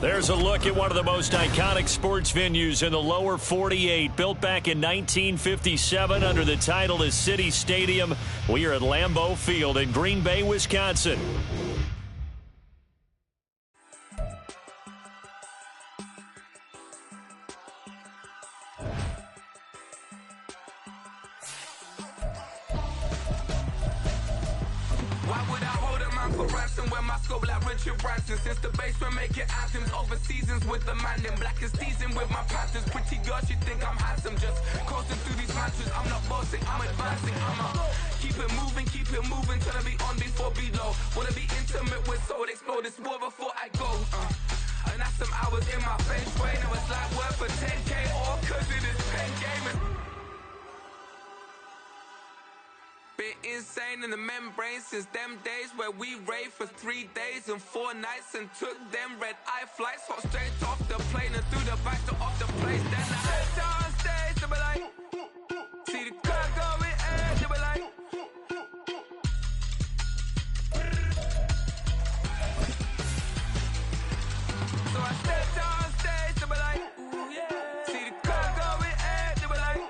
There's a look at one of the most iconic sports venues in the lower 48. Built back in 1957 under the title of City Stadium. We are at Lambeau Field in Green Bay, Wisconsin. Since the basement making anthems over seasons with the man in black is teasing with my patterns. Pretty girls, you think I'm handsome, just coasting through these mantras. I'm not bossing, I'm advancing. Keep it moving till I be on before below. Wanna be intimate with soul, explore this war before I go. And that's some hours in my feng shui. Now it's like work for 10K all cause it is pen gaming. Been insane in the membrane since them days where we raved for 3 days and 4 nights and took them red-eye flights. Hot straight off the plane and through the back door of the place. Then I head on stage, they be like, see the crowd going air, they be like. So I stepped on stage, they be like, ooh yeah. See the crowd going air, they be like,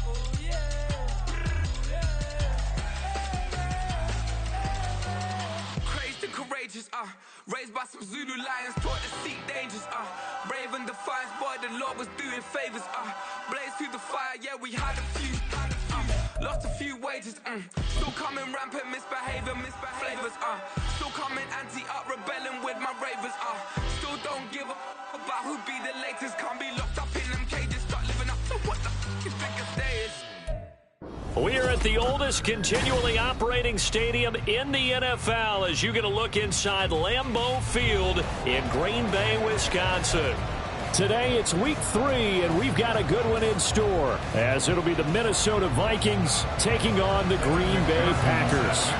ooh yeah. Courageous, raised by some Zulu lions, taught to seek dangers, brave and defiant, boy, the Lord was doing favors, blaze through the fire, yeah, we had a few, lost a few wages, still coming rampant, misbehavior, flavors, still coming anti-up, rebelling with my ravers, still don't give a about who be the latest, can't be locked up in them cages, start living up to what the f*** you think a day is. We are at the oldest continually operating stadium in the NFL as you get a look inside Lambeau Field in Green Bay, Wisconsin. Today it's week 3, and we've got a good one in store as it'll be the Minnesota Vikings taking on the Green Bay Packers.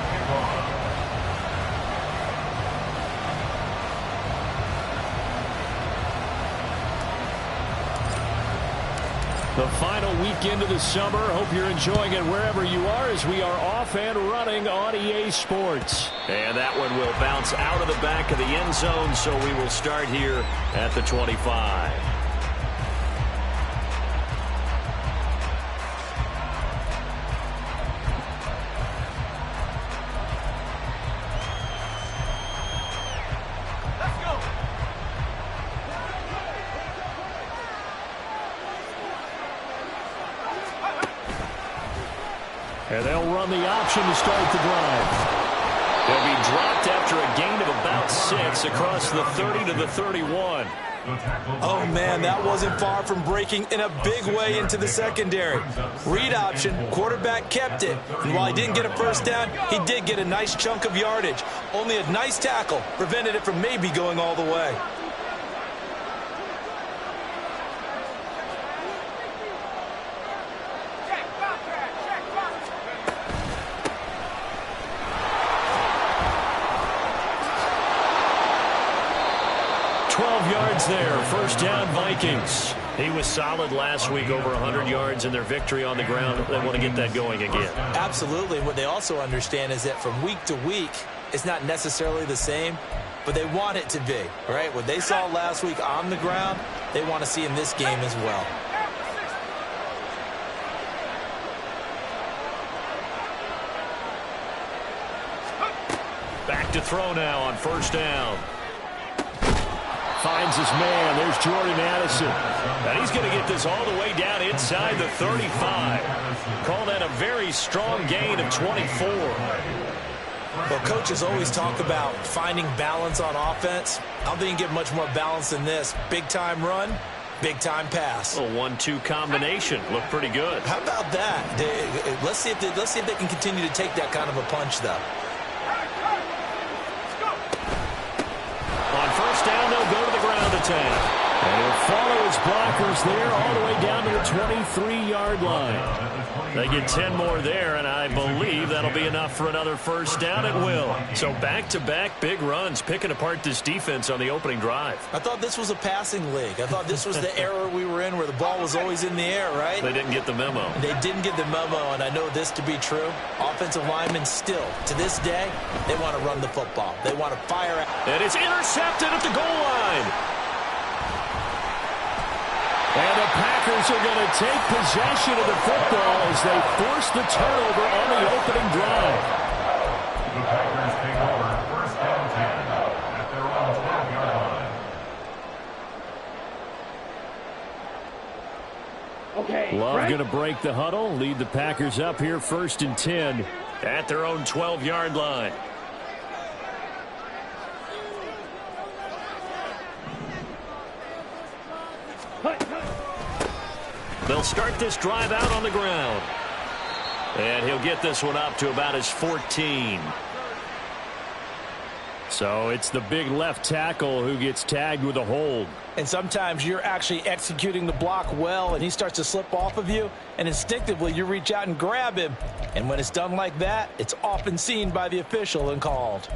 The final weekend of the summer. Hope you're enjoying it wherever you are as we are off and running on EA Sports. And that one will bounce out of the back of the end zone, so we will start here at the 25. And they'll run the option to start the drive. They'll be dropped after a gain of about 6 across the 30 to the 31. Oh, man, that wasn't far from breaking in a big way into the secondary. Read option, quarterback kept it. And while he didn't get a first down, he did get a nice chunk of yardage. Only a nice tackle prevented it from maybe going all the way. There, first down Vikings. He was solid last week, over 100 yards in their victory on the ground. They want to get that going again. Absolutely. What they also understand is that from week to week, it's not necessarily the same, but they want it to be, right? What they saw last week on the ground, they want to see in this game as well. Back to throw now on first down. Finds his man. There's Jordan Addison. And he's going to get this all the way down inside the 35. Call that a very strong gain of 24. Well, coaches always talk about finding balance on offense. I don't think you can get much more balance than this. Big-time run, big-time pass. A 1-2 combination. Looked pretty good. How about that? Let's see if they can continue to take that kind of a punch, though. On first down, they'll go to the ground attack. And he'll follow his blockers there all the way down to the 23-yard line. They get 10 more there, and I believe that'll be enough for another first down at will. So back-to-back big runs, picking apart this defense on the opening drive. I thought this was a passing league. I thought this was the era we were in where the ball was always in the air, right? They didn't get the memo. They didn't get the memo, and I know this to be true. Offensive linemen still, to this day, they want to run the football. They want to fire out. And it's intercepted at the goal line. And the Packers are going to take possession of the football as they force the turnover on the opening drive. The Packers take over first and 10 at their own 12-yard line. Okay. Love going to break the huddle, lead the Packers up here first and 10 at their own 12-yard line. They'll start this drive out on the ground. And he'll get this one up to about his 14. So it's the big left tackle who gets tagged with a hold. And sometimes you're actually executing the block well, and he starts to slip off of you, and instinctively you reach out and grab him. And when it's done like that, it's often seen by the official and called.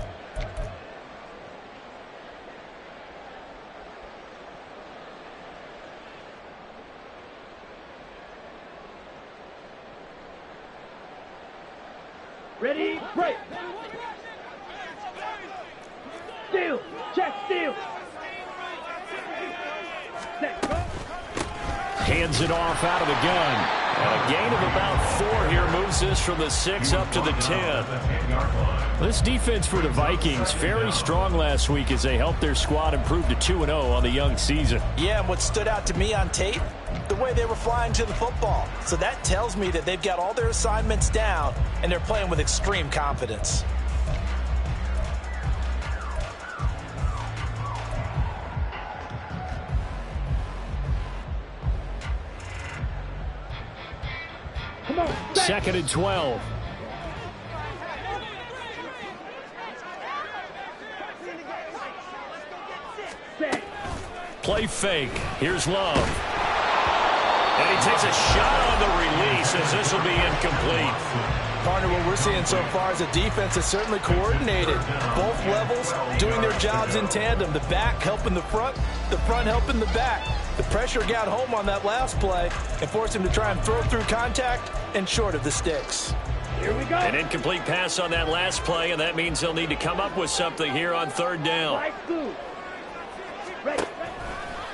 Ready, break. Steal, check, steal. Hands it off out of the gun. And a gain of about 4 here moves this from the 6 up to the 10. This defense for the Vikings, very strong last week as they helped their squad improve to 2-0 on the young season. Yeah, and what stood out to me on tape, the way they were flying to the football. So that tells me that they've got all their assignments down, and they're playing with extreme confidence. Second and 12. Play fake. Here's Love. And he takes a shot on the release as this will be incomplete. Partner, what we're seeing so far is a defense that's certainly coordinated. Both levels doing their jobs in tandem. The back helping the front helping the back. The pressure got home on that last play and forced him to try and throw through contact and short of the sticks. Here we go. An incomplete pass on that last play, and that means they'll need to come up with something here on third down.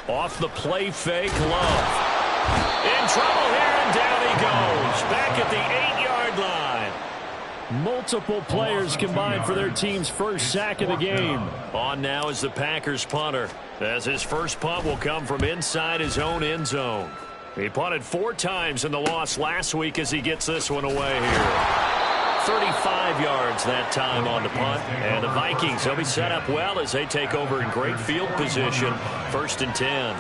Off the play fake, Love. In trouble here, and down he goes. Back at the 8-yard line. Multiple players combined for their team's first sack of the game. On now is the Packers punter, as his first punt will come from inside his own end zone. He punted 4 times in the loss last week as he gets this one away here. 35 yards that time on the punt. And the Vikings, they'll be set up well as they take over in great field position. First and 10.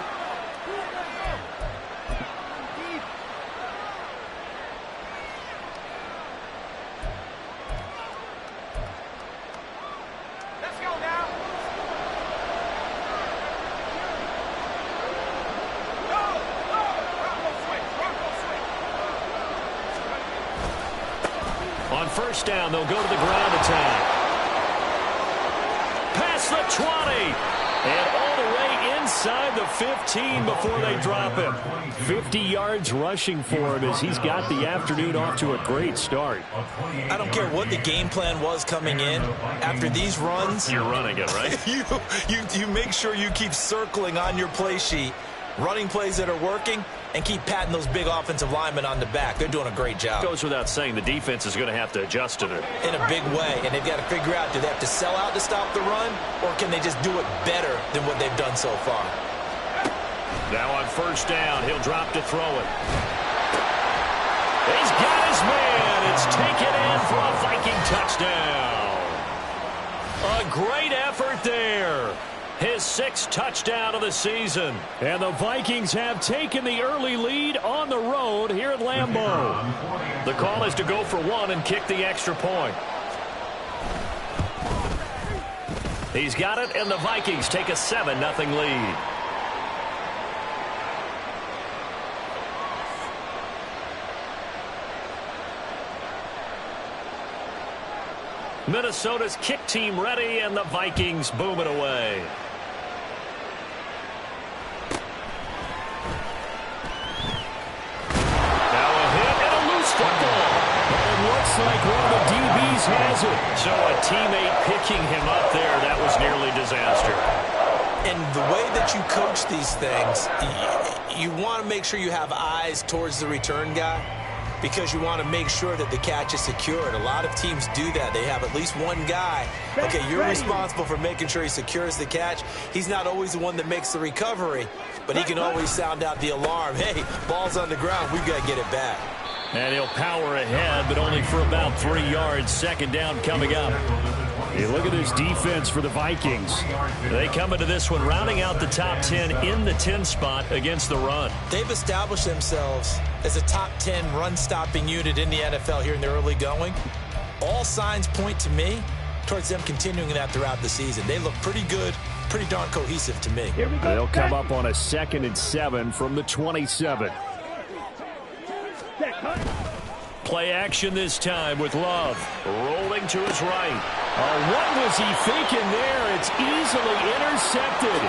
On first down, they'll go to the ground attack. Past the 20. And all the way inside the 15 before they drop him. 50 yards rushing for him as he's got the afternoon off to a great start. I don't care what the game plan was coming in. After these runs, you're running it, right? you make sure you keep circling on your play sheet, running plays that are working, and keep patting those big offensive linemen on the back. They're doing a great job. Goes without saying the defense is going to have to adjust to it. In a big way, and they've got to figure out, do they have to sell out to stop the run, or can they just do it better than what they've done so far? Now on first down, he'll drop to throw it. He's got his man. It's taken in for a Viking touchdown. A great effort there. His 6th touchdown of the season. And the Vikings have taken the early lead on the road here at Lambeau. The call is to go for 1 and kick the extra point. He's got it, and the Vikings take a 7-0 lead. Minnesota's kick team ready, and the Vikings boom it away. Now a hit and a loose football. It looks like one of the DBs has it. So a teammate picking him up there, that was nearly disaster. And the way that you coach these things, you want to make sure you have eyes towards the return guy because you want to make sure that the catch is secured. A lot of teams do that. They have at least one guy. Okay, you're responsible for making sure he secures the catch. He's not always the one that makes the recovery, but he can always sound out the alarm. Hey, ball's on the ground. We've got to get it back. And he'll power ahead, but only for about 3 yards. Second down coming up. Hey, look at this defense for the Vikings. They come into this one rounding out the top 10 in the 10 spot against the run. They've established themselves as a top 10 run-stopping unit in the NFL here in the early going. All signs point to me towards them continuing that throughout the season. They look pretty good, pretty darn cohesive to me. They'll come up on a 2nd and 7 from the 27. Play action this time with Love. Rolling to his right. Oh, what was he thinking there? It's easily intercepted.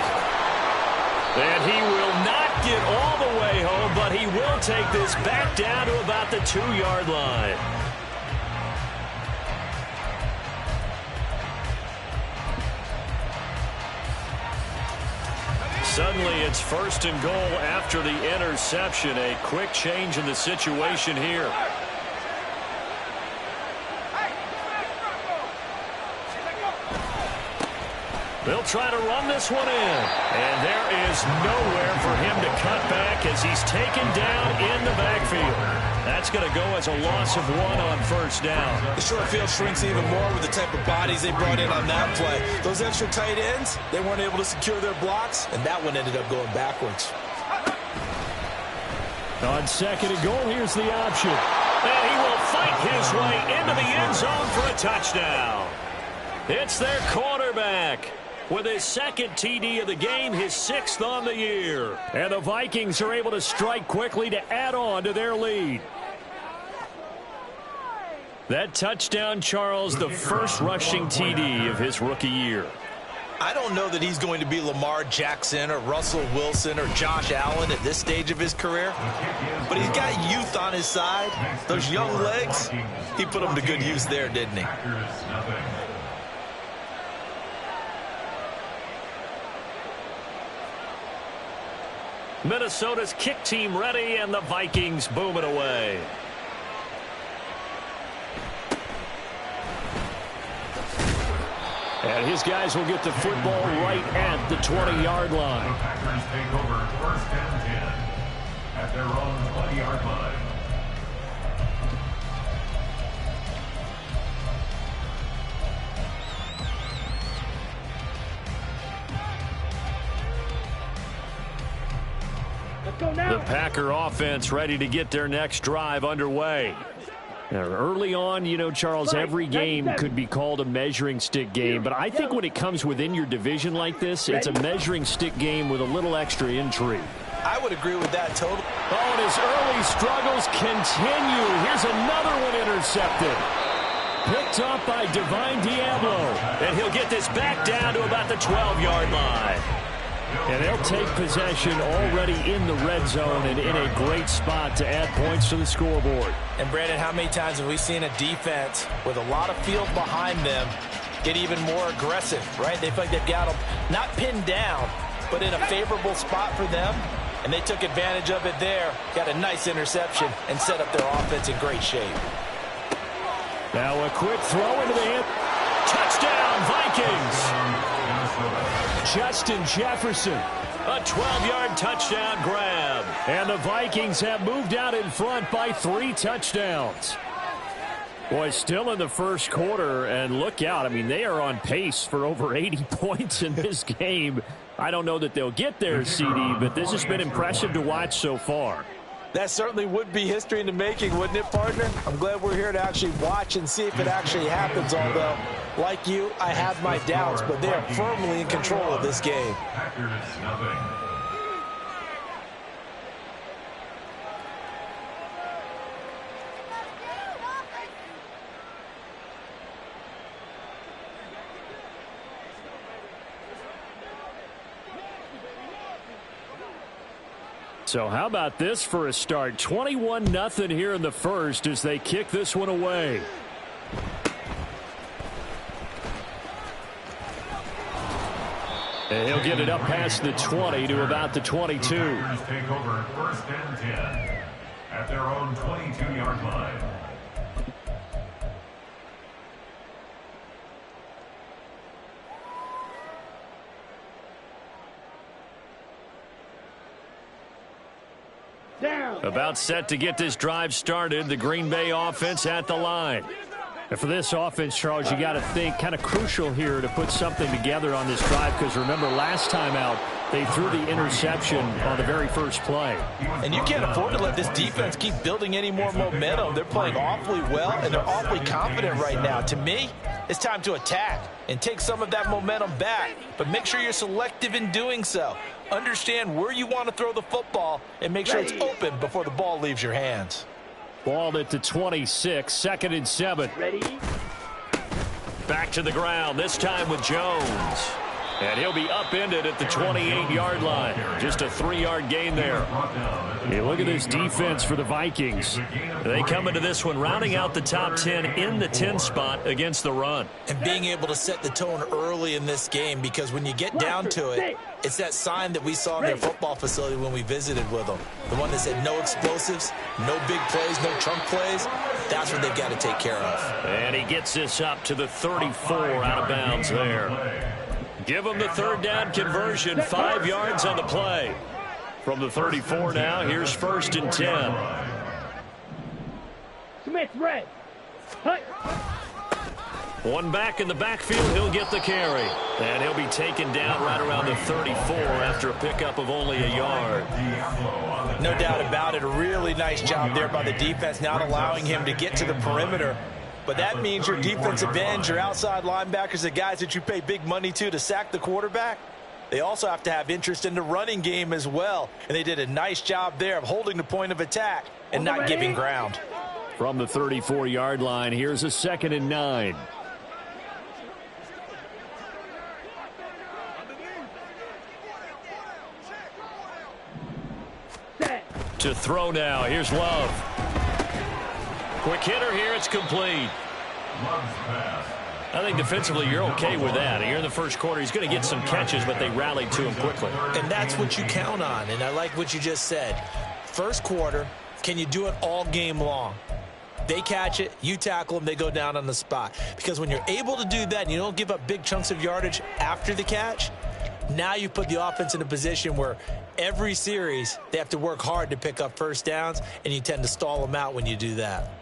And he will not get all the way home, but he will take this back down to about the 2-yard line. Suddenly it's 1st and goal after the interception. A quick change in the situation here. They'll try to run this one in. And there is nowhere for him to cut back as he's taken down in the backfield. That's going to go as a loss of 1 on 1st down. The short field shrinks even more with the type of bodies they brought in on that play. Those extra tight ends, they weren't able to secure their blocks, and that one ended up going backwards. On 2nd and goal, here's the option. And he will fight his way into the end zone for a touchdown. It's their quarterback with his 2nd TD of the game, his 6th on the year. And the Vikings are able to strike quickly to add on to their lead. That touchdown, Charles, the first rushing TD of his rookie year. I don't know that he's going to be Lamar Jackson or Russell Wilson or Josh Allen at this stage of his career, but he's got youth on his side. Those young legs, he put them to good use there, didn't he? Minnesota's kick team ready, and the Vikings boom it away. And his guys will get the football right at the 20-yard line. The Packers take over 1st and 10 at their own 20-yard line. The Packer offense ready to get their next drive underway. Now, early on, you know, Charles, every game could be called a measuring stick game, but I think when it comes within your division like this, it's a measuring stick game with a little extra intrigue. I would agree with that totally. Oh, and his early struggles continue. Here's another one intercepted. Picked up by Divine Diablo. And he'll get this back down to about the 12-yard line. And they'll take possession already in the red zone and in a great spot to add points to the scoreboard. And, Brandon, how many times have we seen a defense with a lot of field behind them get even more aggressive, right? They feel like they've got them not pinned down, but in a favorable spot for them. And they took advantage of it there, got a nice interception, and set up their offense in great shape. Now a quick throw into the end. Touchdown, Vikings! Justin Jefferson, a 12-yard touchdown grab. And the Vikings have moved out in front by 3 touchdowns. Boy, still in the first quarter, and look out. I mean, they are on pace for over 80 points in this game. I don't know that they'll get there, CD, but this has been impressive to watch so far. That certainly would be history in the making, wouldn't it, partner? I'm glad we're here to actually watch and see if it actually happens, although, like you, I have my doubts, but they are firmly in control of this game. Packers nothing. So how about this for a start? 21-0 here in the first as they kick this one away. And he'll get it up past the 20 to about the 22. Take over 1st and 10 at their own 22-yard line. Down. About set to get this drive started. The Green Bay offense at the line. And for this offense, Charles, you got to think kind of crucial here to put something together on this drive because remember last time out they threw the interception on the very first play. And you can't afford to let this defense keep building any more momentum. They're playing awfully well and they're awfully confident right now. To me, it's time to attack and take some of that momentum back, but make sure you're selective in doing so. Understand where you want to throw the football and make sure it's open before the ball leaves your hands. Ball at the 26, 2nd and 7. Ready? Back to the ground, this time with Jones. And he'll be upended at the 28-yard line. Just a 3-yard gain there. Hey, look at this defense for the Vikings. They come into this one rounding out the top 10 in the 10 spot against the run. And being able to set the tone early in this game because when you get down to it, it's that sign that we saw in their football facility when we visited with them. The one that said no explosives, no big plays, no chunk plays. That's what they've got to take care of. And he gets this up to the 34 out of bounds there. Give them the 3rd down conversion, 5 yards on the play. From the 34 now, here's 1st and 10. Smith red. Hut. One back in the backfield, he'll get the carry. And he'll be taken down right around the 34 after a pickup of only a yard. No doubt about it. A really nice job there by the defense, not allowing him to get to the perimeter. But that means your defensive ends, your outside linebackers, the guys that you pay big money to sack the quarterback, they also have to have interest in the running game as well. And they did a nice job there of holding the point of attack and not giving ground. From the 34-yard line, here's a 2nd and 9. Set. To throw now, here's Love. Quick hitter here, it's complete. I think defensively you're okay with that. Here in the first quarter, he's going to get some catches, but they rallied to him quickly. And that's what you count on, and I like what you just said. First quarter, can you do it all game long? They catch it, you tackle them, they go down on the spot. Because when you're able to do that and you don't give up big chunks of yardage after the catch, now you put the offense in a position where every series they have to work hard to pick up first downs, and you tend to stall them out when you do that.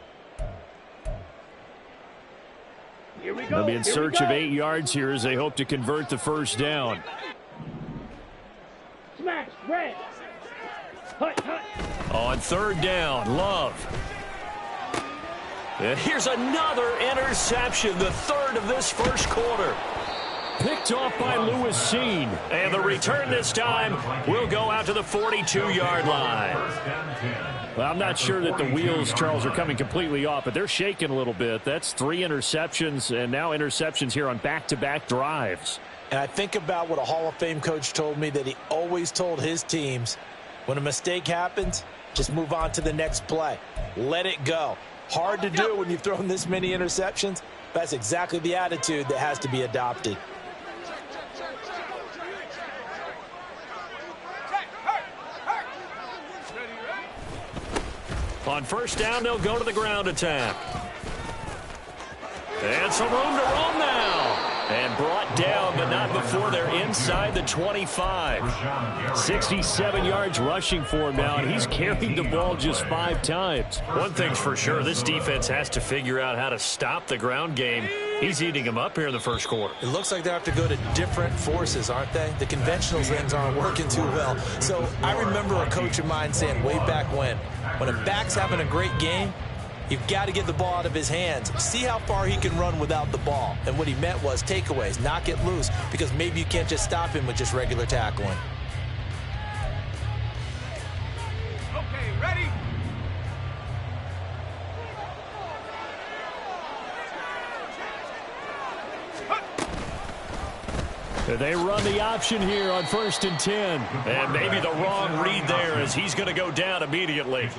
Here we go. They'll be in search of 8 yards here as they hope to convert the first down. Smash red. Hut, hut. On 3rd down, Love. And here's another interception, the 3rd of this first quarter. Picked off by Lewis Seen. And the return this time will go out to the 42-yard line. Well, I'm not sure that the wheels, Charles, are coming completely off, but they're shaking a little bit. That's 3 interceptions, and now interceptions here on back-to-back drives. And I think about what a Hall of Fame coach told me that he always told his teams, when a mistake happens, just move on to the next play. Let it go. Hard to do when you've thrown this many interceptions. That's exactly the attitude that has to be adopted. On 1st down, they'll go to the ground attack. And some room to roam now. And brought down, but not before they're inside the 25. 67 yards rushing for him now, and he's carried the ball just 5 times. One thing's for sure, this defense has to figure out how to stop the ground game. He's eating them up here in the first quarter. It looks like they have to go to different forces, aren't they? The conventional things aren't working too well. So I remember a coach of mine saying way back when a back's having a great game, you've got to get the ball out of his hands. See how far he can run without the ball. And what he meant was takeaways, knock it loose, because maybe you can't just stop him with just regular tackling. Okay, ready? They run the option here on 1st and 10. And maybe the wrong read there as he's going to go down immediately.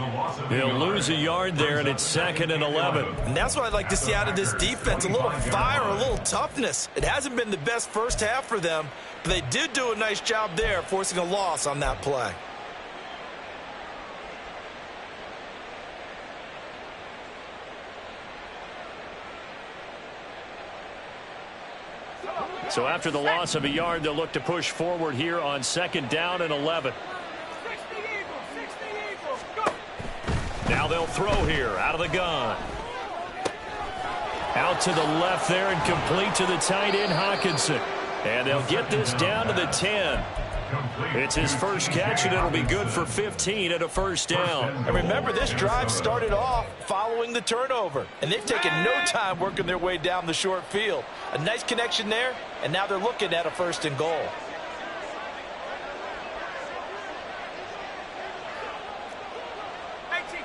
He'll lose a yard there, and it's 2nd and 11. And that's what I'd like to see out of this defense, a little fire, a little toughness. It hasn't been the best first half for them, but they did do a nice job there, forcing a loss on that play. So after the loss of a yard, they'll look to push forward here on 2nd down and 11. Now they'll throw here out of the gun. Out to the left there and complete to the tight end, Hawkinson. And they'll get this down to the 10. It's his first catch, and it'll be good for 15 at a 1st down. And remember, this drive started off following the turnover, and they've taken no time working their way down the short field. A nice connection there, and now they're looking at a 1st and goal.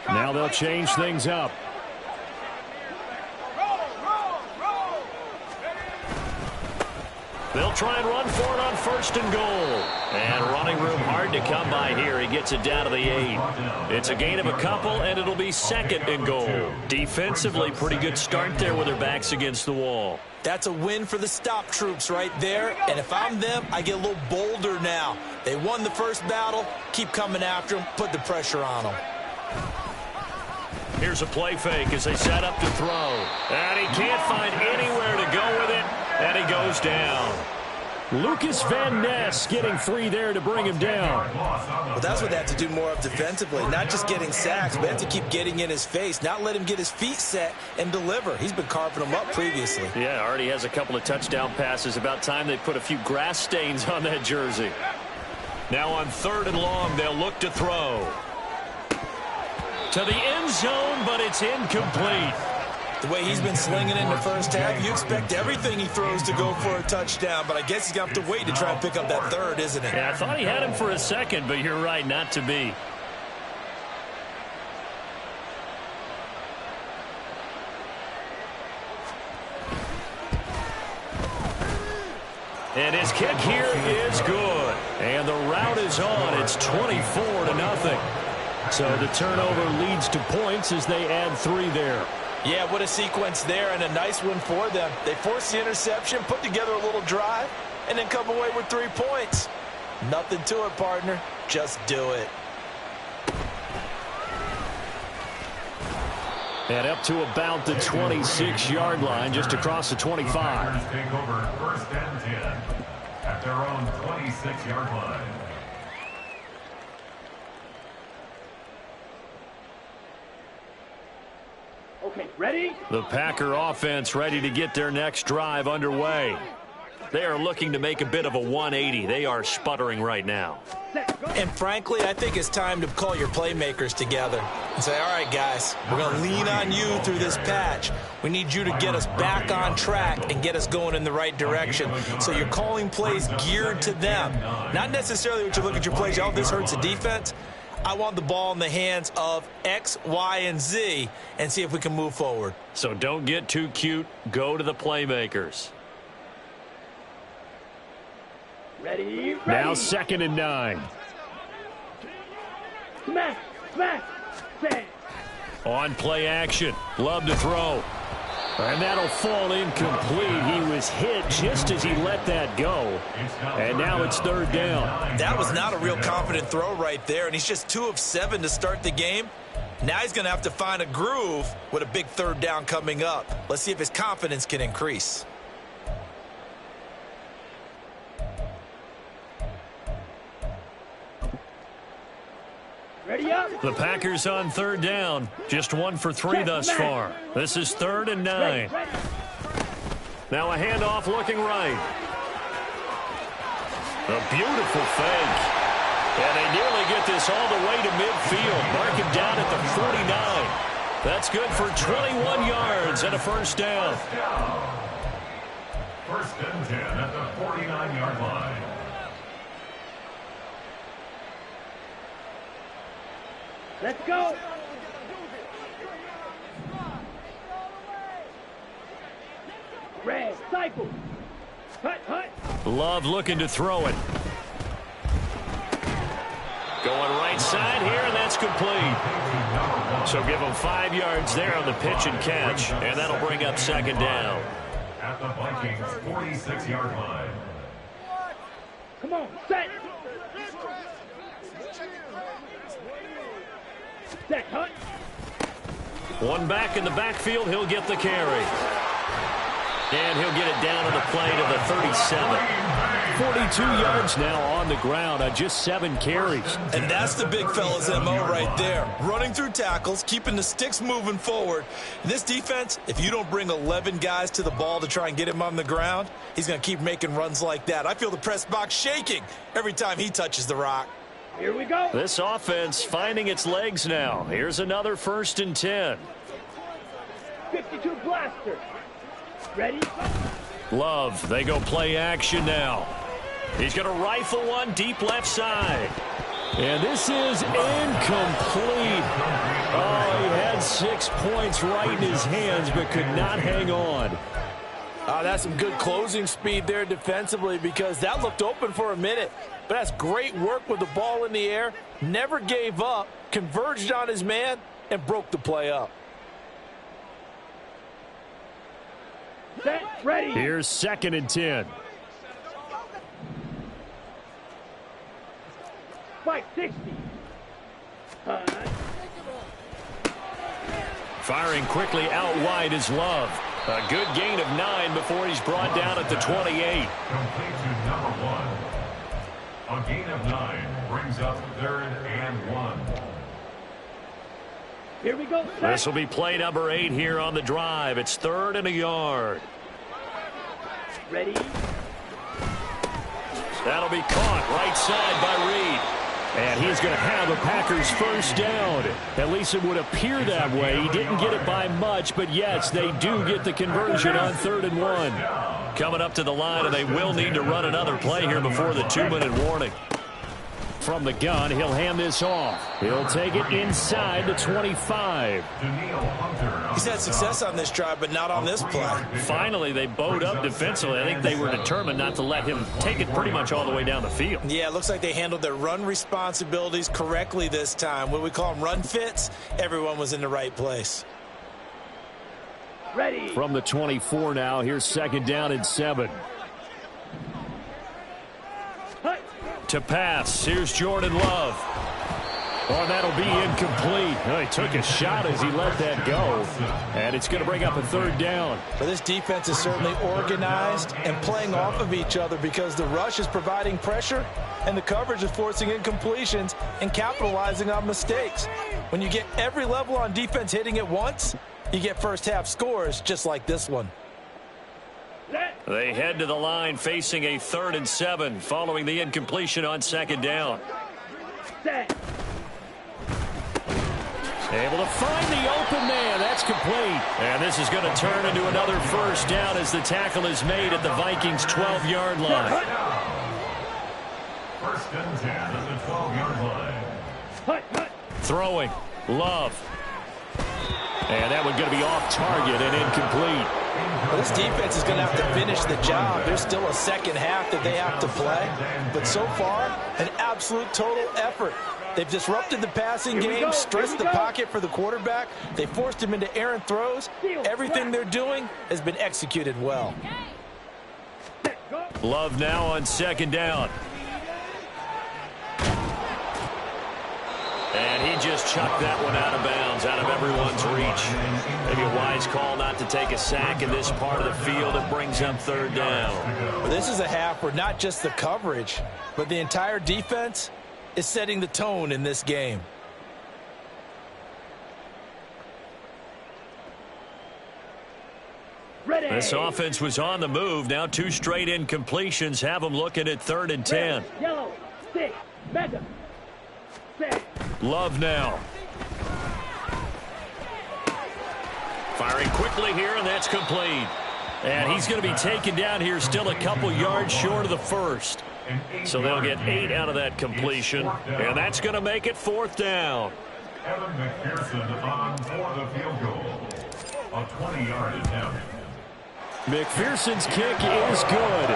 Now they'll change things up. They'll try and run for it on 1st and goal. And running room hard to come by here. He gets it down to the 8. It's a gain of a couple, and it'll be 2nd and goal. Defensively, pretty good start there with their backs against the wall. That's a win for the stop troops right there. And if I'm them, I get a little bolder now. They won the first battle. Keep coming after them. Put the pressure on them. Here's a play fake as they set up to throw. And he can't find anywhere to go with it. And he goes down. Lucas Van Ness getting 3 there to bring him down. Well, that's what they have to do more of defensively. Not just getting sacks, but have to keep getting in his face. Not let him get his feet set and deliver. He's been carving them up previously. Yeah, already has a couple of touchdown passes. About time they put a few grass stains on that jersey. Now on 3rd and long, they'll look to throw. To the end zone, but it's incomplete. The way he's been slinging in the first half, you expect everything he throws to go for a touchdown, but I guess he's going to have to wait to try and pick up that 3rd, isn't it? Yeah, I thought he had him for a second, but you're right, not to be. And his kick here is good. And the route is on. It's 24-0. So the turnover leads to points as they add 3 there. Yeah, what a sequence there, and a nice one for them. They forced the interception, put together a little drive, and then come away with 3 points. Nothing to it, partner. Just do it. And up to about the 26-yard line, just across the 25. Take over 1st and 10 at their own 26-yard line. Okay, ready? The Packer offense ready to get their next drive underway. They are looking to make a bit of a 180. They are sputtering right now. And frankly, I think it's time to call your playmakers together and say, all right, guys, we're going to lean on you through this patch. We need you to get us back on track and get us going in the right direction. So you're calling plays geared to them. Not necessarily what you look at your plays, oh, this hurts the defense. I want the ball in the hands of X, Y, and Z and see if we can move forward. So don't get too cute. Go to the playmakers. Ready? Now 2nd and 9. Smash, smash, bang. On play action. Love to throw. And that'll fall incomplete. He was hit just as he let that go. And now it's 3rd down. That was not a real confident throw right there, and he's just 2 of 7 to start the game. Now he's going to have to find a groove with a big 3rd down coming up. Let's see if his confidence can increase. Ready up? The Packers on 3rd down. Just 1 for 3 thus far. This is 3rd and 9. Now a handoff looking right. A beautiful fake. And they nearly get this all the way to midfield. Mark him down at the 49. That's good for 21 yards and a 1st down. 1st and 10 at the 49-yard line. Let's go. Red, cycle. Love looking to throw it. Going right side here, and that's complete. So give him 5 yards there on the pitch and catch, and that'll bring up second down. At the Vikings' 46-yard line. Come on, set. Set, Hunt. One back in the backfield, he'll get the carry. And he'll get it down on the play to the 37. 42 yards now on the ground on just 7 carries. And that's the big fella's MO right there. Running through tackles, keeping the sticks moving forward. This defense, if you don't bring 11 guys to the ball to try and get him on the ground, he's going to keep making runs like that. I feel the press box shaking every time he touches the rock. Here we go. This offense finding its legs now. Here's another 1st and 10. 52 blaster. Ready? Love, they go play action now. He's going to rifle one deep left side. And this is incomplete. Oh, he had 6 points right in his hands but could not hang on. That's some good closing speed there defensively because that looked open for a minute. But that's great work with the ball in the air. Never gave up, converged on his man, and broke the play up. Set, ready. Here's 2nd and 10. 560. Firing quickly out wide is Love. A good gain of 9 before he's brought down at the 28. Complete to number 1. A gain of 9 brings up 3rd and 1. Here we go. This will be play number 8 here on the drive. It's 3rd and a yard. Ready? That'll be caught right side by Reed. And he's going to have a Packers 1st down. At least it would appear that way. He didn't get it by much, but yes, they do get the conversion on 3rd and 1. Coming up to the line, and they will need to run another play here before the 2-minute warning. From the gun, he'll hand this off. He'll take it inside the 25. He's had success on this drive, but not on this play. Finally, they bowed up defensively. I think they were determined not to let him take it pretty much all the way down the field. Yeah, it looks like they handled their run responsibilities correctly this time. What we call them run fits, everyone was in the right place. Ready. From the 24 now, here's 2nd down and 7. To pass, here's Jordan Love. Oh, that'll be incomplete. Oh, he took a shot as he let that go. And it's going to bring up a 3rd down. But this defense is certainly organized and playing off of each other because the rush is providing pressure and the coverage is forcing incompletions and capitalizing on mistakes. When you get every level on defense hitting at once, you get first half scores just like this one. They head to the line facing a 3rd and 7 following the incompletion on 2nd down. Set. Able to find the open man. That's complete. And this is going to turn into another 1st down as the tackle is made at the Vikings' 12-yard line. 1st and 10 at the 12-yard line. Throwing. Love. And that one going to be off target and incomplete. Well, this defense is going to have to finish the job. There's still a 2nd half that they have to play. But so far, an absolute total effort. They've disrupted the passing game, stressed the pocket for the quarterback. They forced him into errant throws. Everything they're doing has been executed well. Love now on 2nd down. And he just chucked that one out of bounds, out of everyone's reach. Maybe a wise call not to take a sack in this part of the field. It brings up 3rd down. Well, this is a half where not just the coverage, but the entire defense is setting the tone in this game. Ready. This offense was on the move. Now 2 straight incompletions have them looking at 3rd and 10. Yellow, stick, mega. Set. Love now. Firing quickly here, and that's complete. And he's going to be taken down here still a couple yards short of the 1st. So they'll get 8 out of that completion, and that's going to make it 4th down. Evan McPherson on for the field goal. A 20-yard attempt. McPherson's kick is good.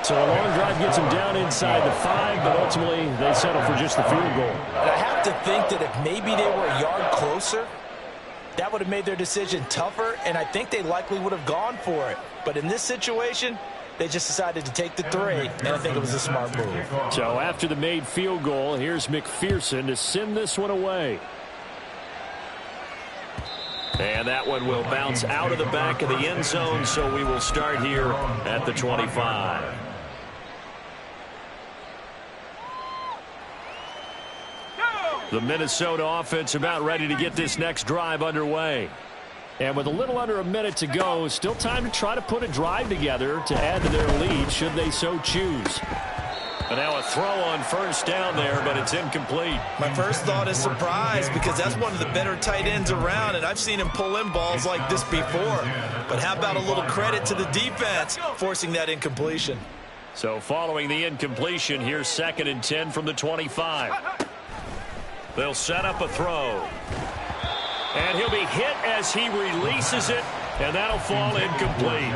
So a long drive gets them down inside the 5, but ultimately they settle for just the field goal. And I have to think that if maybe they were a yard closer, that would have made their decision tougher, and I think they likely would have gone for it. But in this situation, they just decided to take the 3, and I think it was a smart move. So after the made field goal, here's McPherson to send this one away. And that one will bounce out of the back of the end zone, so we will start here at the 25. The Minnesota offense about ready to get this next drive underway. And with a little under a minute to go, still time to try to put a drive together to add to their lead should they so choose. And now a throw on first down there, but it's incomplete. My first thought is surprise, because that's one of the better tight ends around, and I've seen him pull in balls like this before. But how about a little credit to the defense forcing that incompletion? So following the incompletion, here's 2nd and 10 from the 25. They'll set up a throw. And he'll be hit as he releases it, and that'll fall incomplete.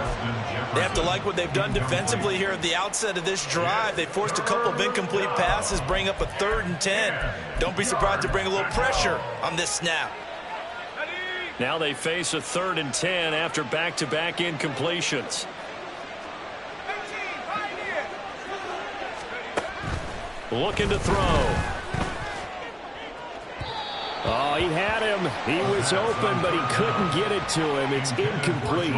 They have to like what they've done defensively here at the outset of this drive. They forced a couple of incomplete passes, bring up a 3rd and 10. Don't be surprised to bring a little pressure on this snap. Now they face a 3rd and 10 after back-to-back incompletions. Looking to throw. Oh, he had him. He was open, but he couldn't get it to him. It's incomplete.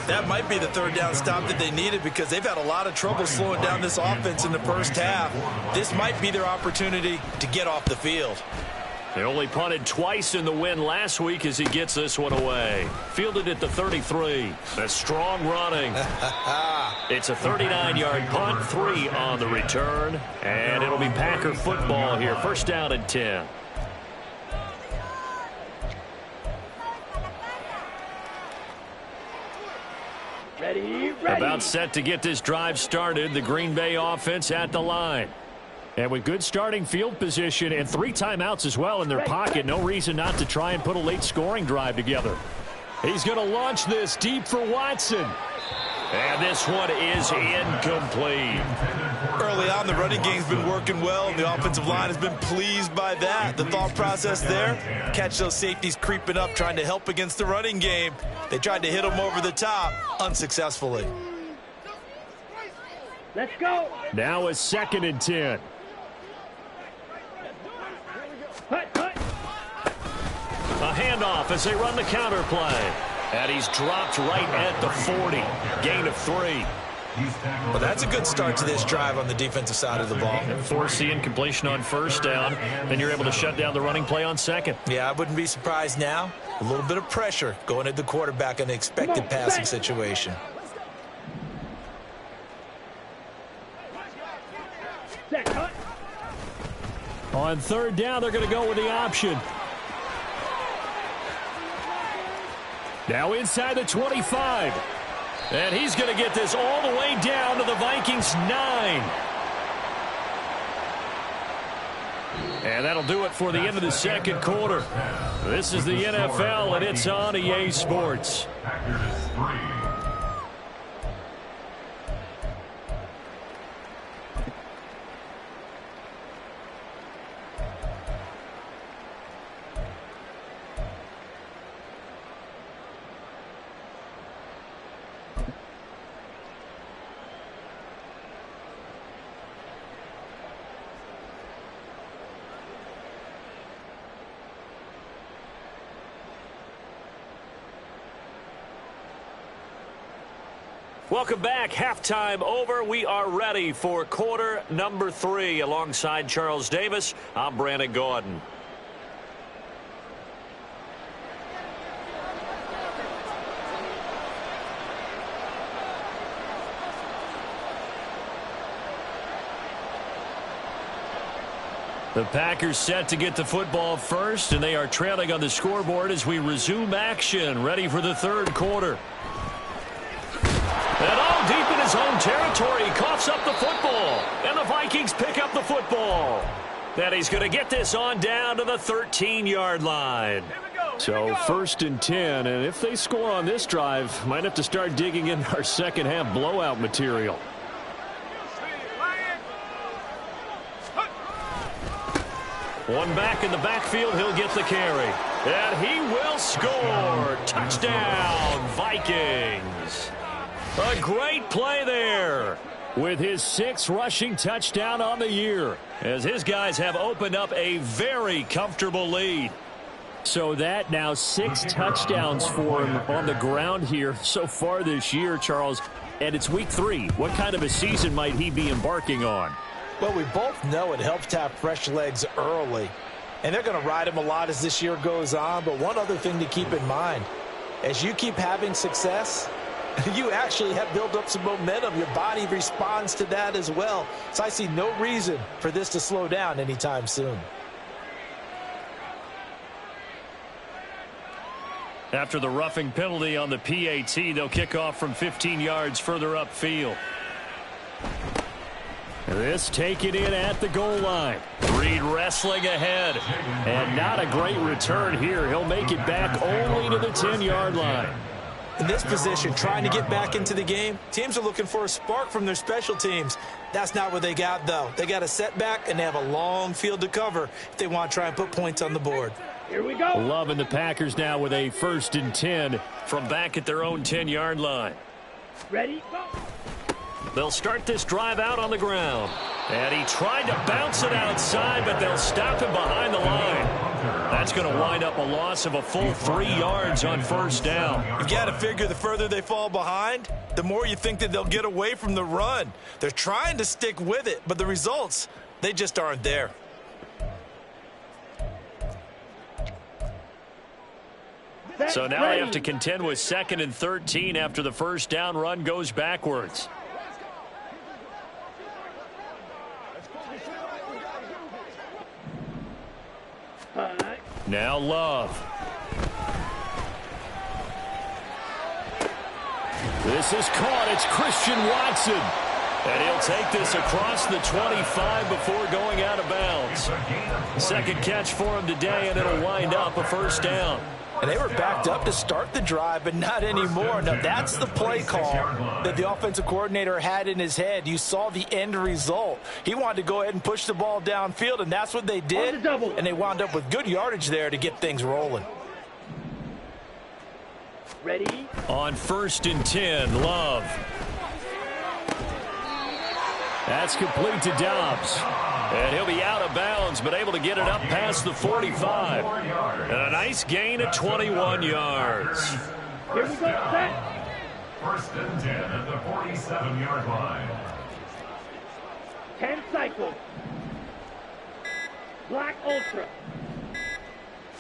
That might be the 3rd down stop that they needed, because they've had a lot of trouble slowing down this offense in the first half. This might be their opportunity to get off the field. They only punted twice in the win last week as he gets this one away. Fielded at the 33. A strong running. It's a 39-yard punt, 3 on the return. And it'll be Packer football here. 1st down and 10. Ready. About set to get this drive started. The Green Bay offense at the line. And with good starting field position and 3 timeouts as well in their pocket, no reason not to try and put a late scoring drive together. He's going to launch this deep for Watson. And this one is incomplete. Early on, the running game's been working well, and the offensive line has been pleased by that. The thought process there, catch those safeties creeping up, trying to help against the running game. They tried to hit them over the top, unsuccessfully. Let's go. Now a 2nd and 10. Hut. A handoff as they run the counter play. And he's dropped right at the 40. Gain of 3. Well, that's a good start to this drive on the defensive side of the ball. Force the incompletion on 1st down, then you're able to shut down the running play on 2nd. Yeah, I wouldn't be surprised now. A little bit of pressure going at the quarterback in the expected passing situation. Set. Hut. On 3rd down, they're going to go with the option. Now inside the 25. And he's going to get this all the way down to the Vikings 9. And that'll do it for the end of the 2nd quarter. This is the NFL, and it's on EA Sports. Welcome back. Halftime over. We are ready for quarter number 3. Alongside Charles Davis, I'm Brandon Gordon. The Packers set to get the football first, and they are trailing on the scoreboard as we resume action, ready for the 3rd quarter. And all deep in his own territory, coughs up the football. And the Vikings pick up the football. And he's going to get this on down to the 13-yard line. Here we go. So 1st and 10, and if they score on this drive, might have to start digging in our second half blowout material. One back in the backfield, he'll get the carry. And he will score. Touchdown, Vikings. A great play there with his 6th rushing touchdown on the year, as his guys have opened up a very comfortable lead. So that now 6 touchdowns for him on the ground here so far this year, Charles. And it's week 3. What kind of a season might he be embarking on? Well, we both know it helps to have fresh legs early. And they're going to ride him a lot as this year goes on. But one other thing to keep in mind, as you keep having success, you actually have built up some momentum. Your body responds to that as well. So I see no reason for this to slow down anytime soon. After the roughing penalty on the PAT, they'll kick off from 15 yards further upfield. This taken in at the goal line. Reed wrestling ahead. And not a great return here. He'll make it back only to the 10-yard line. In this position, trying to get back into the game, teams are looking for a spark from their special teams. That's not what they got, though. They got a setback, and they have a long field to cover if they want to try and put points on the board. Here we go. Loving the Packers now with a 1st and 10 from back at their own 10-yard line. Ready, go. They'll start this drive out on the ground. And he tried to bounce it outside, but they'll stop him behind the line. That's going to wind up a loss of a full 3 yards on 1st down. You got to figure the further they fall behind, the more you think that they'll get away from the run. They're trying to stick with it, but the results, they just aren't there. So now they have to contend with 2nd and 13 after the 1st down run goes backwards. Now Love. This is caught. It's Christian Watson. And he'll take this across the 25 before going out of bounds. 2nd catch for him today, and it'll wind up a 1st down. And they were backed up to start the drive, but not anymore. Now, that's the play call that the offensive coordinator had in his head. You saw the end result. He wanted to go ahead and push the ball downfield, and that's what they did. And they wound up with good yardage there to get things rolling. Ready? On 1st and 10, Love. That's complete to Dobbs. And he'll be out of bounds, but able to get it up past the 45. And a nice gain of 21 yards. Here we go, set. 1st and 10 at the 47-yard line. 10 cycles. Black Ultra.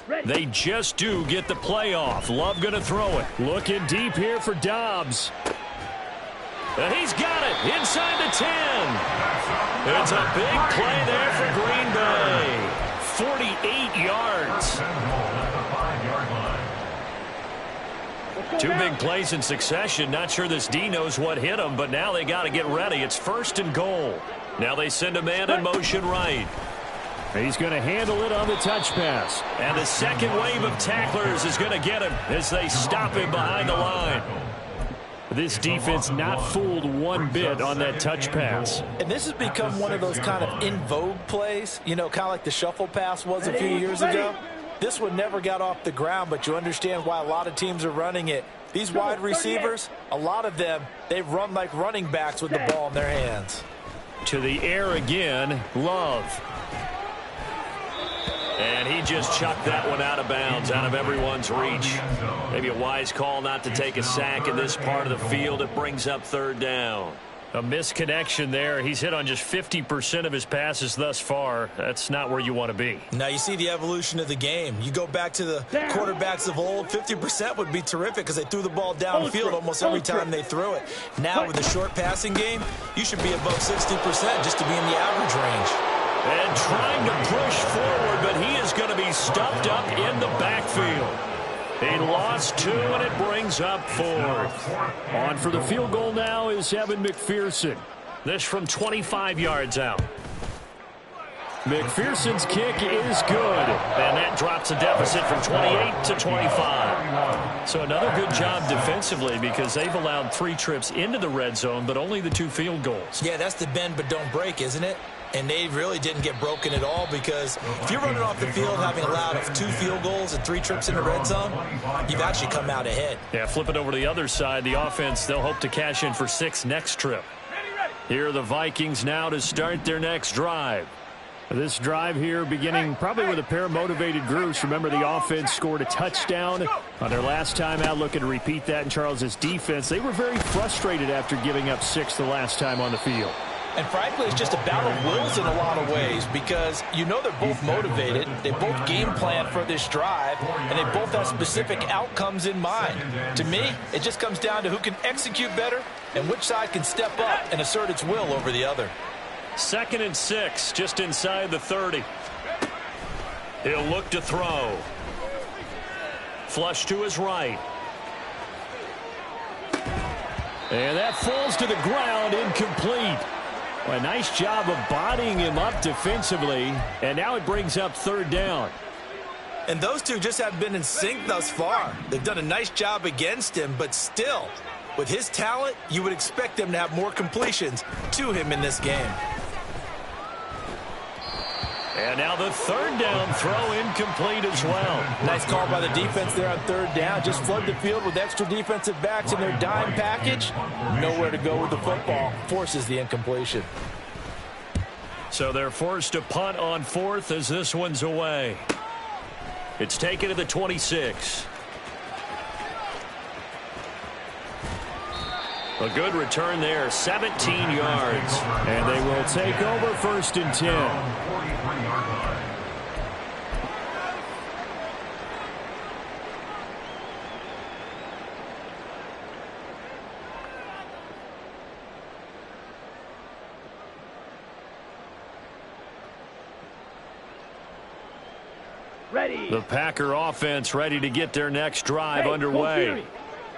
Ready. They just do get the playoff. Love going to throw it. Looking deep here for Dobbs. And he's got it inside the 10. It's a big play there for Green Bay. 48 yards. 2 big plays in succession. Not sure this D knows what hit him, but now they got to get ready. It's 1st and goal. Now they send a man in motion right. He's going to handle it on the touch pass. And the 2nd wave of tacklers is going to get him as they stop him behind the line. This defense not fooled one bit on that touch pass. And this has become one of those kind of in vogue plays, you know, kind of like the shuffle pass was a few years ago. This one never got off the ground, but you understand why a lot of teams are running it. These wide receivers, a lot of them, they run like running backs with the ball in their hands. To the air again, Love. And he just chucked that one out of bounds, out of everyone's reach. Maybe a wise call not to take a sack in this part of the field. It brings up 3rd down. A misconnection there. He's hit on just 50% of his passes thus far. That's not where you want to be. Now you see the evolution of the game. You go back to the quarterbacks of old, 50% would be terrific because they threw the ball downfield almost every time they threw it. Now with the short passing game, you should be above 60% just to be in the average range. And trying to push forward, but he is going to be stuffed up in the backfield. He lost 2, and it brings up 4th. On for the field goal now is Evan McPherson. This from 25 yards out. McPherson's kick is good. And that drops a deficit from 28 to 25. So another good job defensively because they've allowed 3 trips into the red zone, but only the 2 field goals. Yeah, that's the bend but don't break, isn't it? And they really didn't get broken at all because if you're running off the field having allowed 2 field goals and 3 trips in the red zone, you've actually come out ahead. Yeah, flip it over to the other side. The offense, they'll hope to cash in for 6 next trip. Here are the Vikings now to start their next drive. This drive here beginning probably with a pair of motivated groups. Remember, the offense scored a touchdown on their last time out, looking to repeat that in Charles' defense. They were very frustrated after giving up 6 the last time on the field. And frankly, it's just a battle of wills in a lot of ways because you know they're both motivated. They both game plan for this drive, and they both have specific outcomes in mind. To me, it just comes down to who can execute better and which side can step up and assert its will over the other. 2nd and 6, just inside the 30. He'll look to throw. Flush to his right. And that falls to the ground, incomplete. A nice job of bodying him up defensively, and now it brings up 3rd down. And those two just haven't been in sync thus far. They've done a nice job against him, but still, with his talent, you would expect them to have more completions to him in this game. And now the 3rd down throw incomplete as well. Nice call by the defense there on 3rd down. Just flood the field with extra defensive backs in their dime package. Nowhere to go with the football. Forces the incompletion. So they're forced to punt on 4th as this one's away. It's taken to the 26. A good return there, 17 yards. And they will take over 1st and 10. Ready. The Packer offense ready to get their next drive underway.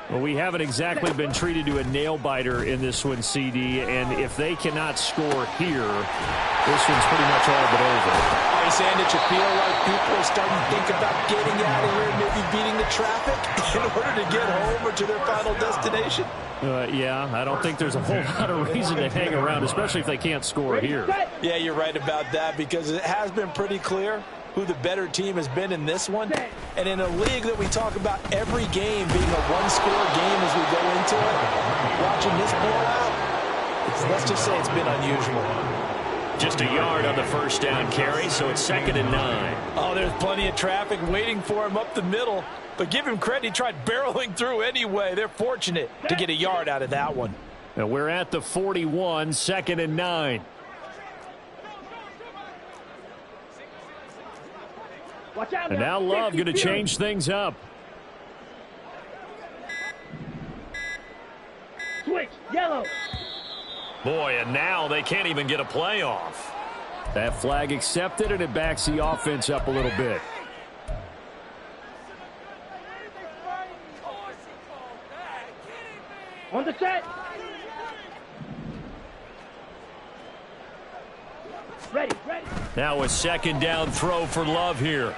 Well, we haven't exactly been treated to a nail-biter in this one, CD, and if they cannot score here, this one's pretty much all but over. Are you saying that you feel like people are starting to think about getting out of here and maybe beating the traffic in order to get home or to their final destination? Yeah, I don't think there's a whole lot of reason to hang around, especially if they can't score here. Yeah, you're right about that because it has been pretty clear who the better team has been in this one. And in a league that we talk about every game being a one-score game as we go into it, watching this blowout, let's just say it's been unusual. Just a yard on the 1st down carry, so it's 2nd and 9. Oh, there's plenty of traffic waiting for him up the middle. But give him credit, he tried barreling through anyway. They're fortunate to get a yard out of that one. And we're at the 41, 2nd and 9. Watch out. And now Love going to change things up. Switch. Yellow. Boy, and now they can't even get a play off. That flag accepted, and it backs the offense up a little bit. On the set. Ready. Now a 2nd down throw for Love here.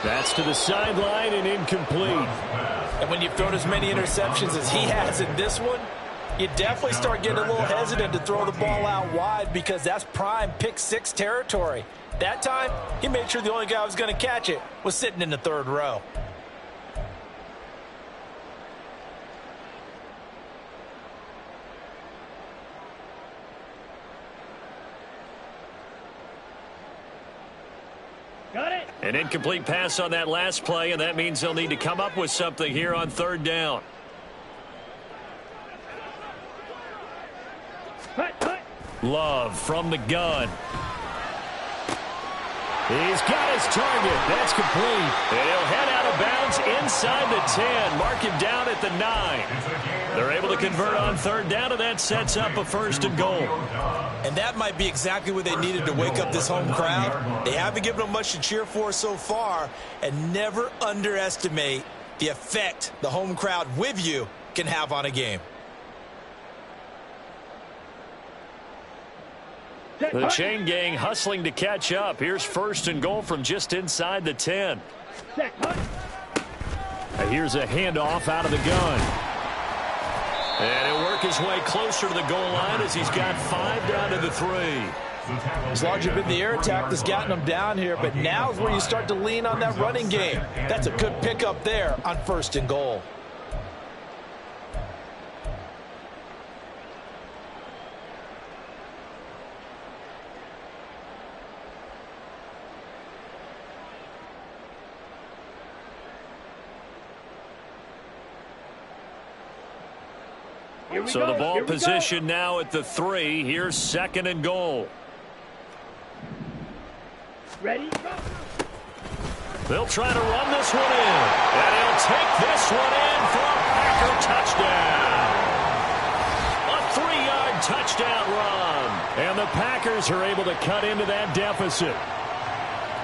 That's to the sideline and incomplete. And when you've thrown as many interceptions as he has in this one, you definitely start getting a little hesitant to throw the ball out wide because that's prime pick 6 territory. That time, he made sure the only guy who was going to catch it was sitting in the 3rd row. Got it. An incomplete pass on that last play, and that means they'll need to come up with something here on 3rd down. Cut. Love from the gun. He's got his target. That's complete. And he'll head out of bounds inside the 10. Mark him down at the 9. They're able to convert on 3rd down, and that sets up a 1st and goal. And that might be exactly what they needed to wake up this home crowd. They haven't given them much to cheer for so far, and never underestimate the effect the home crowd with you can have on a game. The chain gang hustling to catch up. Here's first and goal from just inside the 10. Set, hunt. Here's a handoff out of the gun. And he'll work his way closer to the goal line as he's got 5 down to the 3. It's largely been the air attack that's gotten them down here, but now's where you start to lean on that running game. That's a good pickup there on first and goal. So the ball position now at the 3. Here's second and goal. Ready, go. They'll try to run this one in. And he'll take this one in for a Packer touchdown. A 3-yard touchdown run. And the Packers are able to cut into that deficit.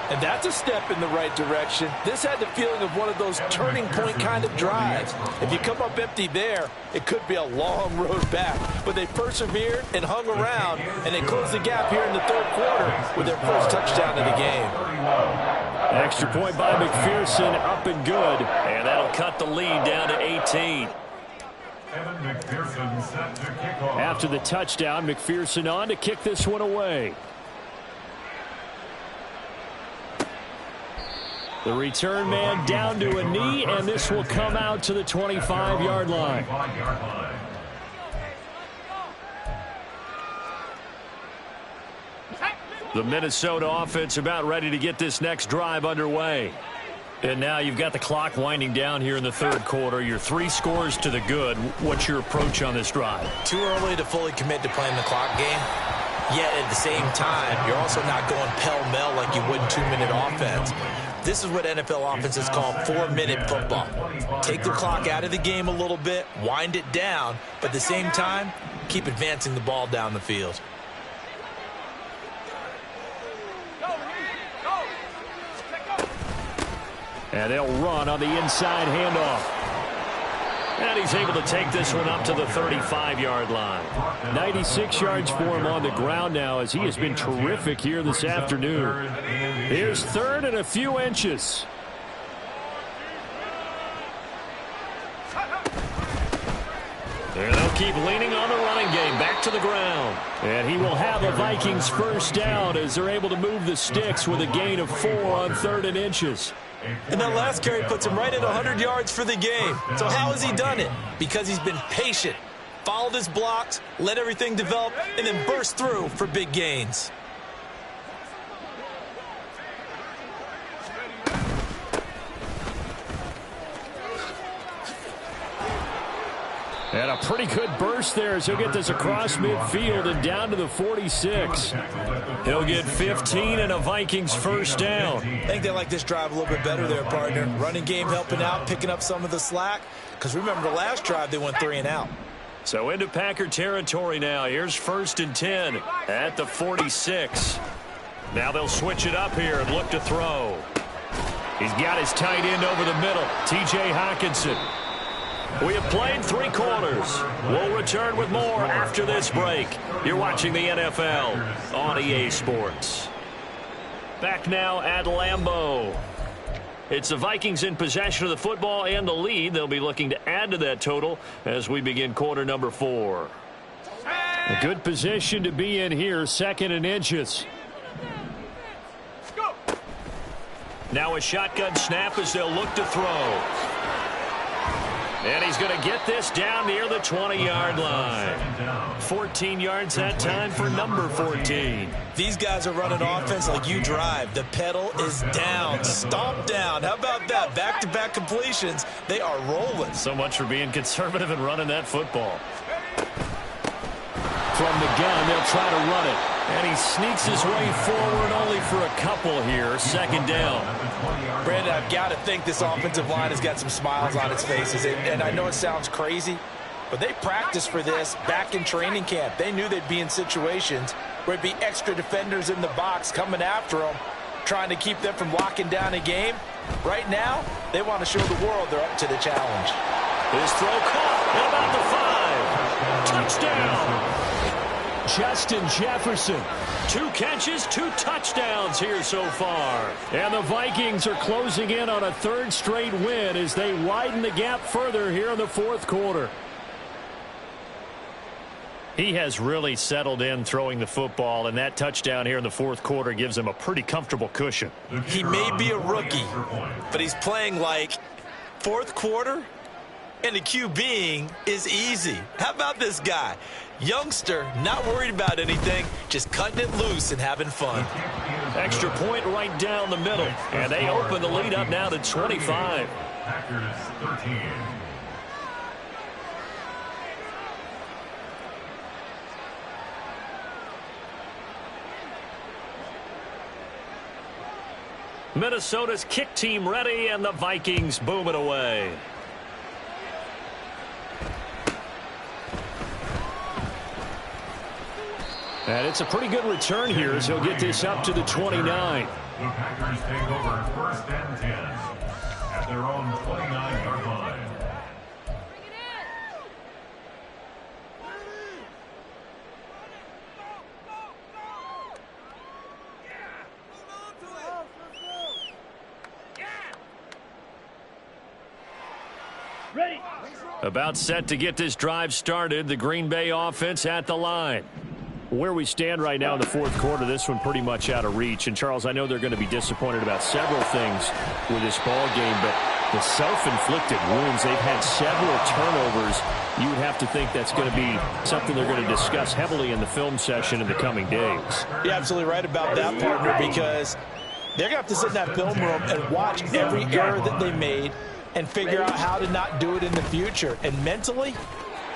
And that's a step in the right direction. This had the feeling of one of those turning point kind of drives. If you come up empty there, it could be a long road back. But they persevered and hung around, and they closed the gap here in the third quarter with their first touchdown of the game. Extra point by McPherson, up and good. And that'll cut the lead down to 18. After the touchdown, McPherson on to kick this one away. The return man down to a knee, and this will come out to the 25-yard line. The Minnesota offense about ready to get this next drive underway. And now you've got the clock winding down here in the third quarter. Your 3 scores to the good. What's your approach on this drive? Too early to fully commit to playing the clock game. Yet at the same time, you're also not going pell-mell like you would in 2-minute offense. This is what NFL offenses call 4-minute football. Take the clock out of the game a little bit, wind it down, but at the same time, keep advancing the ball down the field. And they'll run on the inside handoff. And he's able to take this one up to the 35-yard line. 96 yards for him on the ground now as he has been terrific here this afternoon. Here's third and a few inches. And they'll keep leaning on the running game. Back to the ground. And he will have a Vikings first down as they're able to move the sticks with a gain of 4 on third and inches. And that last carry puts him right at 100 yards for the game. So how has he done it? Because he's been patient, followed his blocks, let everything develop, and then burst through for big gains. And a pretty good burst there as he'll get this across midfield and down to the 46. He'll get 15 and a Vikings first down. I think they like this drive a little bit better there, partner. Running game helping out, picking up some of the slack. Because remember the last drive, they went 3 and out. So into Packer territory now. Here's first and 10 at the 46. Now they'll switch it up here and look to throw. He's got his tight end over the middle, T.J. Hockenson. We have played 3 quarters. We'll return with more after this break. You're watching the NFL on EA Sports. Back now at Lambeau. It's the Vikings in possession of the football and the lead. They'll be looking to add to that total as we begin quarter number 4. A good position to be in here, second and inches. Now a shotgun snap as they'll look to throw. And he's going to get this down near the 20-yard line. 14 yards that time for number 14. These guys are running offense like you drive. The pedal is down, stomp down. How about that? Back-to-back completions. They are rolling. So much for being conservative and running that football. From the gun, they'll try to run it. And he sneaks his way forward only for a couple here. Second down. Brandon, I've got to think this offensive line has got some smiles on its faces. And I know it sounds crazy, but they practiced for this back in training camp. They knew they'd be in situations where it'd be extra defenders in the box coming after them, trying to keep them from locking down a game. Right now, they want to show the world they're up to the challenge. His throw caught at about the 5. Touchdown. Justin Jefferson. 2 catches, 2 touchdowns here so far. And the Vikings are closing in on a 3rd straight win as they widen the gap further here in the 4th quarter. He has really settled in throwing the football, and that touchdown here in the 4th quarter gives him a pretty comfortable cushion. He may be a rookie, but he's playing like 4th quarter, and the QBing is easy. How about this guy? Youngster, not worried about anything, just cutting it loose and having fun. Extra point right down the middle, and they open the lead up now to 25. Packers 13. Minnesota's kick team ready, and the Vikings boom it away. And it's a pretty good return here as he'll get this up to the 29. The Packers take over 1st and 10 at their own 29-yard line. Ready. About set to get this drive started, the Green Bay offense at the line. Where we stand right now in the 4th quarter, this one pretty much out of reach. And, Charles, I know they're going to be disappointed about several things with this ball game, but the self-inflicted wounds, they've had several turnovers. You would have to think that's going to be something they're going to discuss heavily in the film session in the coming days. You're absolutely right about that, partner, because they're going to have to sit in that film room and watch every error that they made and figure out how to not do it in the future. And mentally,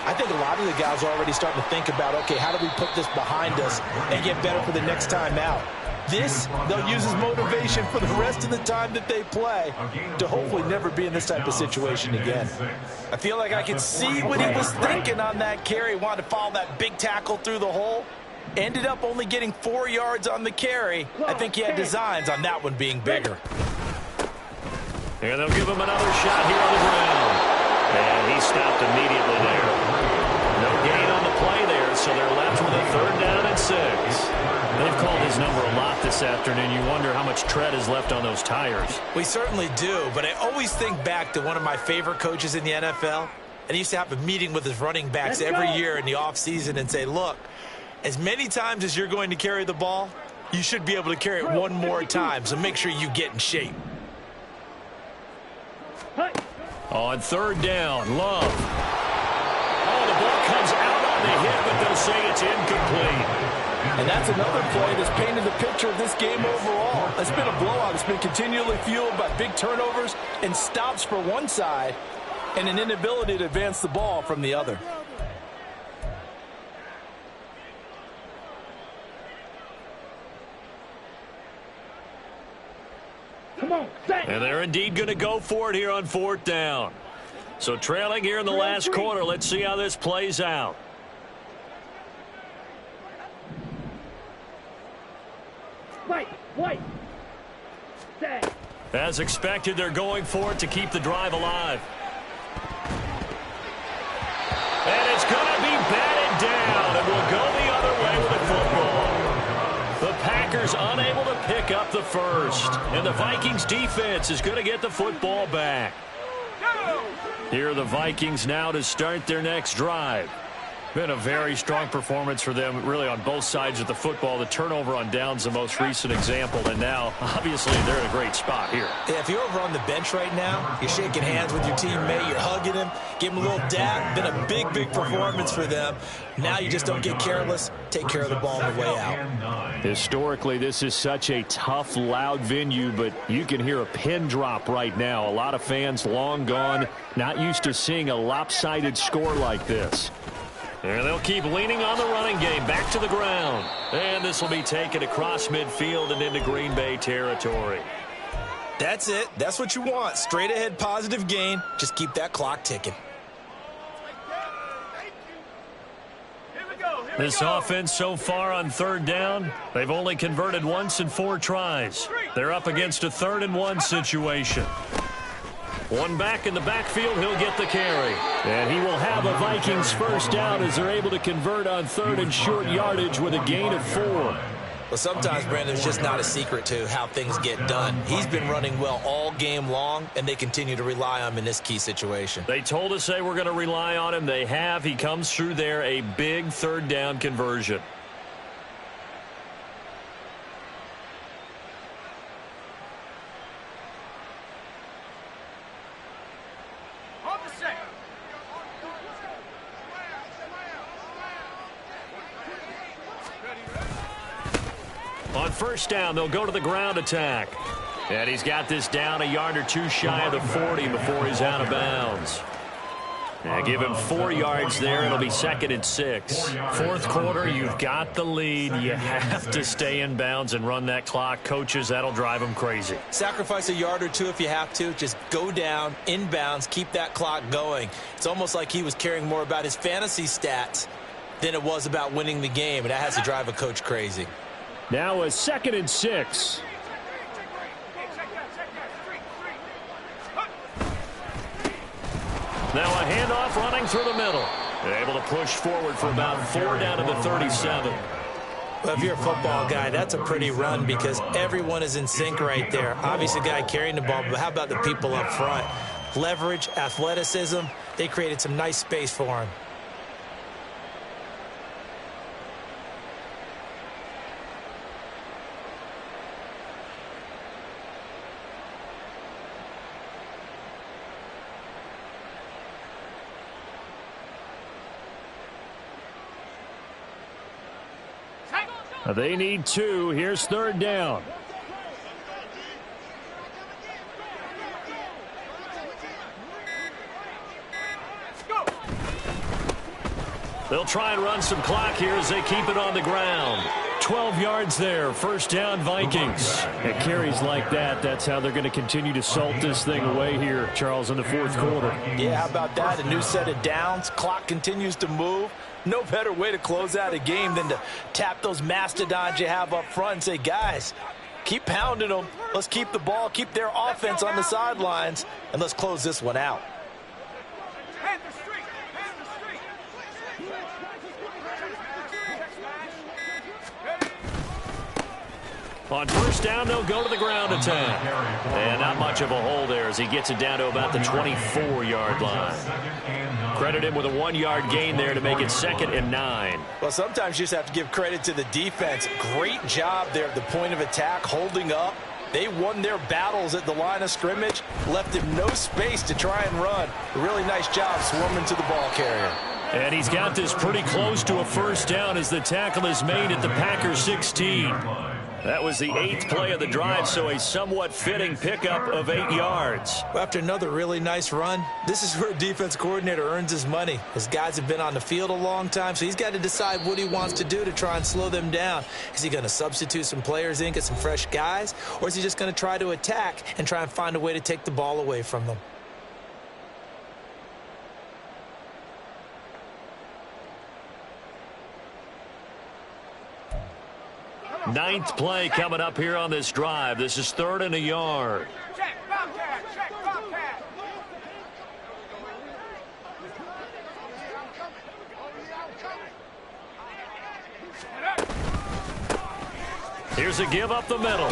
I think a lot of the guys are already starting to think about, okay, how do we put this behind us and get better for the next time out? This, they'll use as motivation for the rest of the time that they play to hopefully never be in this type of situation again. I feel like I can see what he was thinking on that carry. Wanted to follow that big tackle through the hole. Ended up only getting 4 yards on the carry. I think he had designs on that one being bigger. And they'll give him another shot here on the ground. And he stopped immediately there. No gain on the play there, so they're left with a 3rd down and 6. They've called his number a lot this afternoon. You wonder how much tread is left on those tires. We certainly do, but I always think back to one of my favorite coaches in the NFL. And he used to have a meeting with his running backs every year in the offseason and say, look, as many times as you're going to carry the ball, you should be able to carry it one more time, so make sure you get in shape. On 3rd down, Love. Oh, the ball comes out on the hit, but they'll say it's incomplete. And that's another play that's painted the picture of this game overall. It's been a blowout. It's been continually fueled by big turnovers and stops for one side and an inability to advance the ball from the other. Come on, set. And they're indeed going to go for it here on 4th down. So trailing here in the last quarter, let's see how this plays out. White. Set. As expected, they're going for it to keep the drive alive. And it's going to be batted down, and we'll go the other way with the football. The Packers unable to pick up the first, and the Vikings defense is going to get the football back. Here are the Vikings now to start their next drive. Been a very strong performance for them, really, on both sides of the football. The turnover on downs, the most recent example, and now, obviously, they're in a great spot here. Yeah, if you're over on the bench right now, you're shaking hands with your teammate, you're hugging him, give him a little dab. Been a big, big performance for them. Now you just don't get careless. Take care of the ball on the way out. Historically, this is such a tough, loud venue, but you can hear a pin drop right now. A lot of fans long gone, not used to seeing a lopsided score like this. And they'll keep leaning on the running game. Back to the ground. And this will be taken across midfield and into Green Bay territory. That's it. That's what you want. Straight ahead positive gain. Just keep that clock ticking. This offense so far on 3rd down, they've only converted once in 4 tries. They're up against a 3rd and 1 situation. One back in the backfield, he'll get the carry. And he will have a Vikings first down as they're able to convert on third and short yardage with a gain of 4. Well, sometimes, Brandon, it's just not a secret to how things get done. He's been running well all game long, and they continue to rely on him in this key situation. They told us they were going to rely on him. They have. He comes through there, a big third down conversion. On first down, they'll go to the ground attack. And he's got this down a yard or two shy of the 40 before he's out of bounds. And give him 4 yards there. It'll be 2nd and 6. Fourth quarter, you've got the lead. You have to stay in bounds and run that clock. Coaches, that'll drive them crazy. Sacrifice a yard or two if you have to. Just go down, in bounds, keep that clock going. It's almost like he was caring more about his fantasy stats than it was about winning the game, and that has to drive a coach crazy. Now a 2nd and 6. Now a handoff running through the middle. Able to push forward for about 4 down to the 37. Well, if you're a football guy, that's a pretty run because everyone is in sync right there. Obviously, the guy carrying the ball, but how about the people up front? Leverage, athleticism, they created some nice space for him. They need 2. Here's 3rd down. They'll try and run some clock here as they keep it on the ground. 12 yards there. First down, Vikings. At carries like that, that's how they're going to continue to salt this thing away here, Charles, in the fourth quarter. Yeah, how about that? A new set of downs. Clock continues to move. No better way to close out a game than to tap those mastodons you have up front and say, guys, keep pounding them. Let's keep the ball, keep their offense on the sidelines, and let's close this one out. On first down, they'll go to the ground attack. And not much of a hole there as he gets it down to about the 24-yard line. Credit him with a 1-yard gain there to make it 2nd and 9. Well, sometimes you just have to give credit to the defense. Great job there at the point of attack, holding up. They won their battles at the line of scrimmage, left him no space to try and run. A really nice job swarming to the ball carrier. And he's got this pretty close to a first down as the tackle is made at the Packers 16. That was the 8th play of the drive, so a somewhat fitting pickup of 8 yards. After another really nice run, this is where a defense coordinator earns his money. His guys have been on the field a long time, so he's got to decide what he wants to do to try and slow them down. Is he going to substitute some players in, get some fresh guys, or is he just going to try to attack and try and find a way to take the ball away from them? Ninth play coming up here on this drive. This is 3rd and a yard. Check, Bobcat, check, Bobcat. Here's a give up the middle.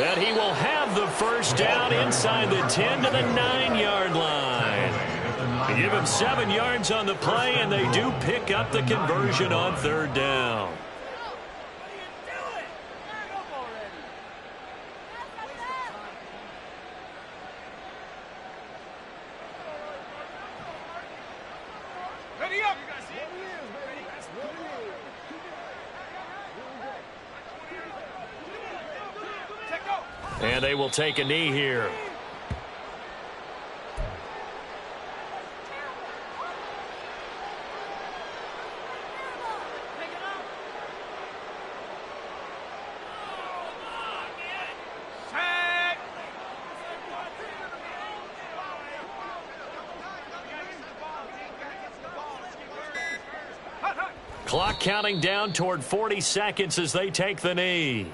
And he will have the first down inside the 10 to the 9-yard line. They give him 7 yards on the play, and they do pick up the conversion on 3rd down. And they will take a knee here. Clock counting down toward 40 seconds as they take the knee.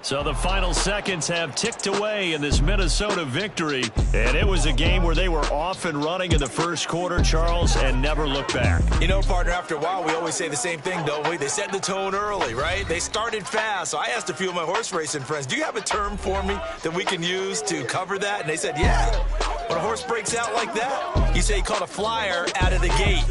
So the final seconds have ticked away in this Minnesota victory, and it was a game where they were off and running in the first quarter, Charles, and never looked back. You know, partner, after a while, we always say the same thing, don't we? They set the tone early, right? They started fast. So I asked a few of my horse racing friends, do you have a term for me that we can use to cover that? And they said, yeah. When a horse breaks out like that, you say he caught a flyer out of the gate.